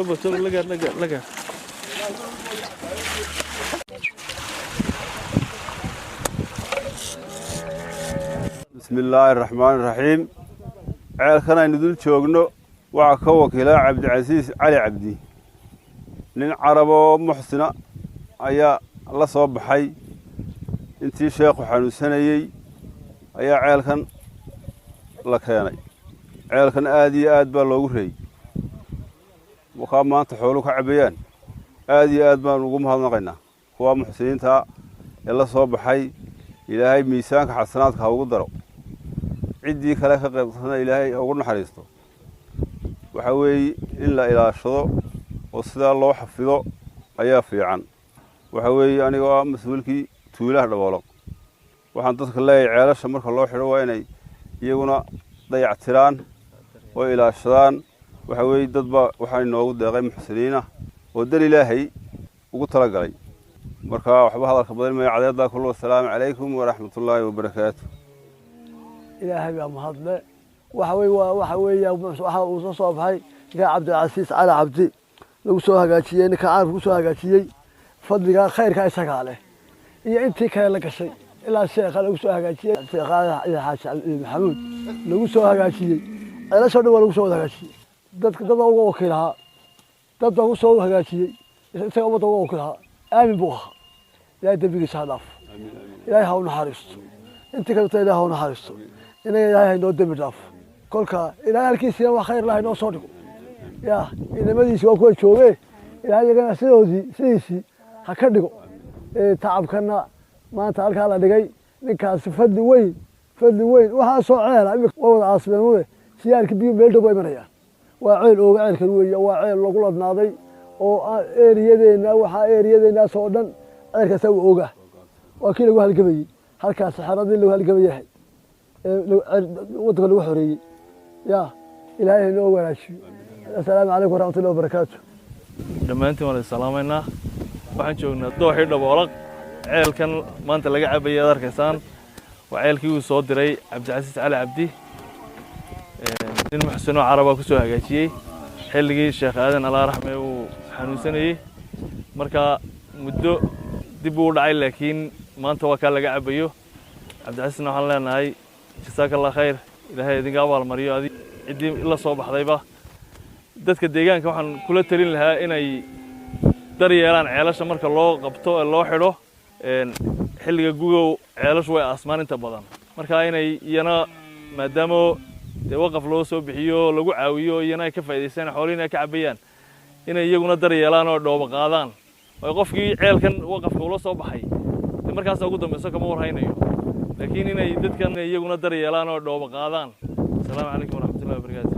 سوبر لقى بسم الله الرحمن الرحيم. عيالكنا ندول شوقنا وعكوك إلى عبد العزيز علي عبدي لين عربو محسنة أيا الله صوب حي انتي شيخ وحنوسنيي أيا عيالكن لك يعني عيالكن آد باللوغري وخام ما تحولك عبيان آد بالنقوم هذا نقينا هو محسنين تا الله صوب حي إلهي ميسانك حسناتك هاو قدروا عدي كلا كقبضنا إلهي أقولنا حريصته وحوي إلا إلى الشضو وصدا الله حفظه أيافي عن وحوي يعني مسؤولك تويله دبالق وحن تصل الله عيال شمرك الله حلو يعني يجونا ضيع تيران وإلى الشضان وحوي ضد وحن نوجد غير محسنينه ودل إلهي وقلت لقلي مركا وحب هذا الخبر ما يعدد كله السلام عليكم ورحمة الله وبركاته. إلهي يا مهضل وحوي وصوب هاي كا عبد العزيز على عبدي لو سوها قاتيين كعارف وسوها قاتيين فضل خير كاي سكاله يا انت كان لك شيء الا الشيخ لو سوها قاتيين الشيخ يا حاج محمود لو سوها قاتيين انا سو دو لو سوها قاتيين دد uga wakiilaha dad ugu soo hagaajiyay isaga wada uga wakiilaha aamin buuxa ilaahay dambigiisa ha dhaaf ilaahay ha u naxariisto inta kale ilaahay ha u naxariisto ilaahay noo dambi dhaaf kolka ilaahay halkiisa wax khayr lahayn oo soo dhigo يا إذا ما ديش وقوي شوقي إلهي يجينا سيدي ha ka dhigo tacabkana maanta halka la dhigay ninkaas fadli weyn waxa soo ceela wada asbeemada siyaarka biyo meel dhow ay marayaan waa ceel oo ceelkan weeye waa ceel lagu ladnaaday oo eeriyadeena soo dhan ceelka saw ooga waa kii lagu halgamayay halkaas xaradii lagu halgamayay wadka lagu xoreeyay ya ilaahay noo wanaashiyo السلام عليكم ورحمة الله وبركاته. دمانتي ولا سلامينا waxaan joognaa dooxii dhaboolaq ceelkan maanta laga cabayay adarkaysan waa ceelkii uu soo diray Cabdi Casiis Cali Cabdi nin muxsino caraba ku soo hagaajiyay xilligii Sheekh Aadan Allah raxmay uu xanuunsanayay marka muddo dib u dhacay laakiin maanta waa ka laga cabayo Cabdi Casiisna waxaan leenahay jazakallahu khayr ilaahay idinka abaal mariyo cidii ila soo baxdayba dadka deegaanka waxaan kula talin lahaa inay daryeelaan ceelasha marka loo qabto ee loo xidho xilliga gugow ceelashu way asmaaninta badan marka inay iyana maadaama waqaf loo soo bixiyo lagu caawiyo iyana ay ka faa'iideystaan xoolihiina ka cabayaan inay iyaguna daryeelaan oo dhoobo qaadaan oo qofkii ceelkan waqafka ula soo baxay markaas ugu dambayso kama warhaynayo laakiin inay dadkan iyaguna daryeelaan oo dhoobo qaadaan. Assalaamu calaykum waraxmatullaahi wabarakaatuh.